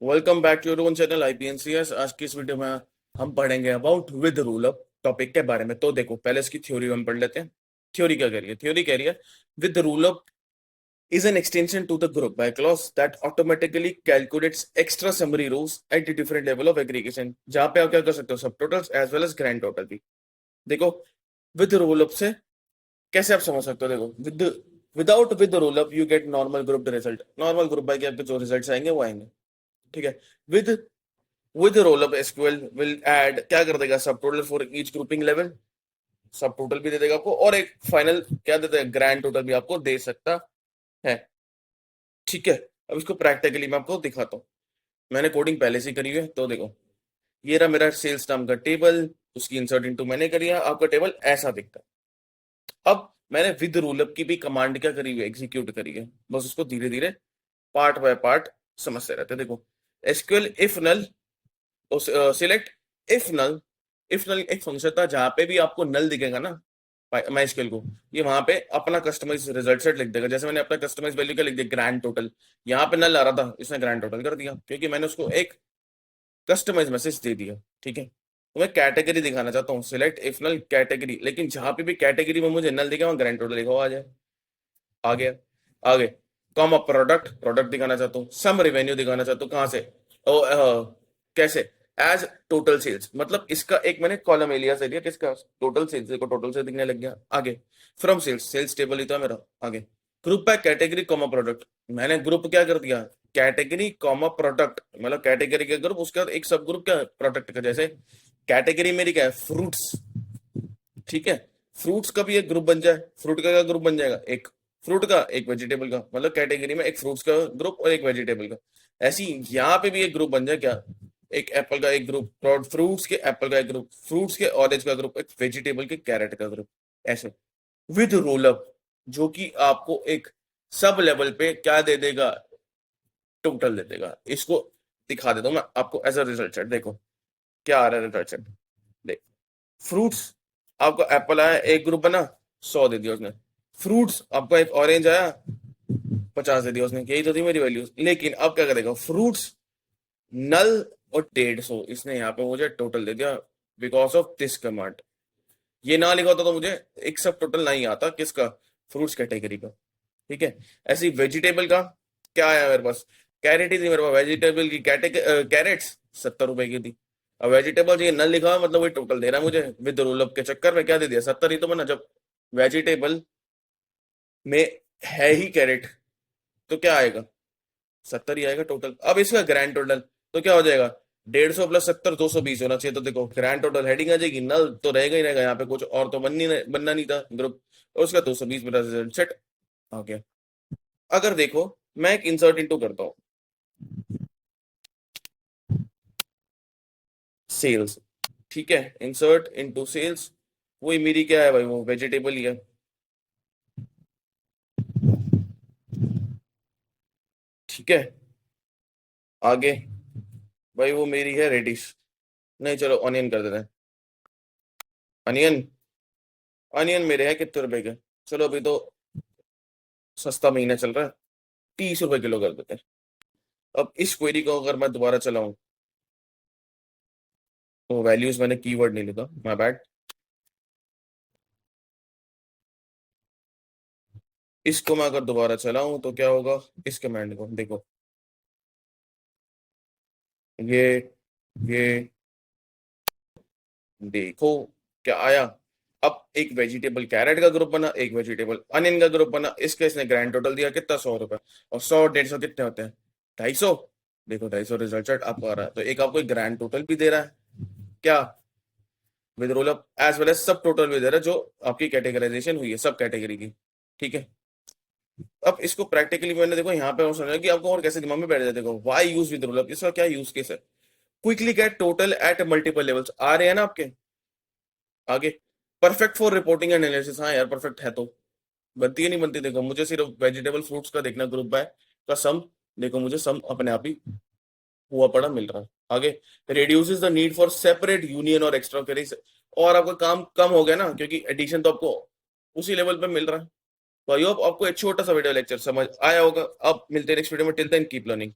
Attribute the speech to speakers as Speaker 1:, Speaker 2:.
Speaker 1: Welcome back to your own channel IPNCS. आज की इस वीडियो में हम पढ़ेंगे about with rollup topic के बारे में। तो देखो, पहले इसकी थ्योरी हम पढ़ लेते हैं। थ्योरी क्या कह रही है? थ्योरी कह रही है with rule up is an extension to the group by clause that automatically calculates extra summary rows at the different level of aggregation। जहां पे आप क्या कर सकते हो, subtotals as well as grand total भी। देखो, विद रोल अप से कैसे आप समझ सकते हो। देखो, without with roll up you get normal group result. Normal group by के आपके जो रिजल्ट्स आएंगे वो आएंगे, ठीक है। With with roll up SQL will add क्या कर देगा, सब total for each grouping level. सब टोटल भी दे देगा आपको और एक फाइनल क्या देता है, ग्रैंड टोटल भी आपको दे सकता है, ठीक है। अब इसको प्रैक्टिकली मैं आपको दिखाता हूँ। मैंने कोडिंग पहले से करी है, तो देखो ये रहा मेरा सेल्स नाम का टेबल, उसकी इंसर्ट इनटू मैंने करी है। आपका टेबल ऐसा दिखता है। अब मैंने विद रूल अप की भी कमांड क्या करी है, एग्जीक्यूट करी है। बस उसको धीरे धीरे पार्ट बाय पार्ट समझते रहते हैं। देखो, SQL if null select if null. If null एक फंक्शन था जहां पे भी आपको नल दिखेगा ना माई स्केल को, ये वहां पे अपना कस्टमाइज रिजल्ट सेट लिख देगा। जैसे मैंने अपना कस्टमाइज वैल्यू क्या लिख दिया, ग्रैंड टोटल। यहाँ पे नल आ रहा था, इसने ग्रैंड टोटल कर दिया क्योंकि मैंने उसको एक कस्टमाइज मैसेज दे दिया, ठीक है। तो मैं कैटेगरी दिखाना चाहता हूँ, सिलेक्ट इफ नल कैटेगरी, लेकिन जहां पे भी कैटेगरी में मुझे नल दिखा वहां ग्रैंड टोटल लिखा हुआ आ जाए। आ गया आगे। कॉमा प्रोडक्ट, प्रोडक्ट दिखाना चाहता हूँ। सम रेवेन्यू दिखाना चाहता हूँ, कहां से, कैसे, एज टोटल सेल्स। मतलब इसका एक मैंने कॉलम एलियास दे दिया, किसका, टोटल सेल्स। देखो टोटल से दिखने लग गया। आगे फ्रॉम सेल्स, सेल्स टेबल ही तो है मेरा। आगे group by category comma product, मैंने ग्रुप क्या कर दिया, कैटेगरी कॉमा प्रोडक्ट। मतलब कैटेगरी के ग्रुप, उसके बाद एक सब ग्रुप क्या, प्रोडक्ट का। जैसे कैटेगरी मेरी क्या है, फ्रूट्स, ठीक है। फ्रूट्स का भी एक ग्रुप बन जाए। फ्रूट का क्या ग्रुप बन जाएगा, एक फ्रूट का एक वेजिटेबल का। मतलब कैटेगरी में एक फ्रूट्स का ग्रुप और एक वेजिटेबल का। ऐसी यहाँ पे भी एक ग्रुप बन जाए क्या, एक एप्पल का एक ग्रुप, फ्रूट्स के एप्पल का एक ग्रुप, फ्रूट्स के ऑरेंज का ग्रुप, एक वेजिटेबल के कैरेट का ग्रुप। ऐसे विद रोल अप, जो कि आपको एक सब लेवल पे क्या दे देगा, टोटल दे देगा। इसको दिखा देता हूँ मैं आपको एज अ रिजल्ट सेट। देखो क्या आ रहा है रिजल्ट सेट। देख, फ्रूट्स आपका एप्पल आया, एक ग्रुप बना, 100 दे दिया उसने। फ्रूट्स आपका एक ऑरेंज आया, 50 दे दिया उसने। यही तो थी मेरी वैल्यूज। लेकिन अब क्या करेगा, फ्रूट्स नल और 150 इसने यहाँ पे मुझे टोटल दे दिया बिकॉज ऑफ दिस कमांड। ये ना लिखा होता तो मुझे एक सब टोटल नहीं आता, किसका, फ्रूट्स कैटेगरी का, ठीक है। ऐसी वेजिटेबल का क्या आया मेरे पास, कैरेट ही थी मेरे पास। वेजिटेबल की कैरेट्स 70 रुपए की थी। अब वेजिटेबल ये नल लिखा हुआ, मतलब वही टोटल दे रहा है मुझे। विद रोल अप के चक्कर में क्या दे दिया, 70 ही तो बना। जब वेजिटेबल में है ही कैरेट तो क्या आएगा, 70 ही आएगा टोटल। अब इसका ग्रैंड टोटल तो क्या हो जाएगा, 150 प्लस 70 220 होना चाहिए। तो देखो ग्रैंड टोटल हेडिंग आ जाएगी, नल तो रहेगा ही रहेगा। यहाँ पे कुछ और तो बनना नहीं था ग्रुप, और उसका 220 मेरा रिजल्ट सेट आ गया। अगर देखो मैं एक इंसर्ट इनटू करता हूँ, सेल्स, ठीक है। इंसर्ट इनटू सेल्स, वही मेरी क्या है भाई, वो वेजिटेबल ही है, ठीक है। आगे भाई वो मेरी है रेडिश, नहीं चलो ऑनियन कर देते हैं। अनियन, अनियन मेरे हैं कितने रुपए के, चलो अभी तो सस्ता महीना चल रहा है, 30 रुपए किलो कर देते हैं। अब इस क्वेरी को अगर मैं दोबारा चलाऊं, तो वैल्यूज मैंने कीवर्ड नहीं लिखा, माय बैड। इसको मैं अगर दोबारा चलाऊं तो क्या होगा, इस कमांड को देखो, ये ये देखो क्या आया। अब एक वेजिटेबल कैरेट का ग्रुप बना, एक वेजिटेबल अनियन का ग्रुप बना। इसका इसने ग्रैंड टोटल दिया कितना, 100 रुपए। और 100 150 कितने होते हैं, 250। देखो 250 रिजल्ट आपको आ रहा है। तो एक आपको एक ग्रैंड टोटल भी दे रहा है क्या, with role up, as well as subtotal भी दे रहा है, जो आपकी कैटेगराइजेशन हुई है सब कैटेगरी की, ठीक है। अब इसको प्रैक्टिकली मैंने देखो यहाँ पे और समझा कि आपको और कैसे दिमाग में बैठ जाए। देखो why use with roll up, इसका क्या यूज केस है। Quickly get total at multiple levels, आ रहे हैं ना आपके आगे। Perfect for reporting and analysis, हाँ यार परफेक्ट है तो बनती है नहीं बनती। देखो मुझे सिर्फ वेजिटेबल फ्रूट्स का देखना, ग्रुप बाय का सम। देखो मुझे सम अपने आप ही हुआ पड़ा मिल रहा है। आगे reduces the need for separate union और एक्स्ट्रा क्वेरीज, और आपका काम कम हो गया ना, क्योंकि एडिशन तो आपको उसी लेवल पे मिल रहा है। तो आई होप आपको एक छोटा सा वीडियो लेक्चर समझ आया होगा। अब मिलते हैं नेक्स्ट वीडियो में, टिल देन कीप लर्निंग।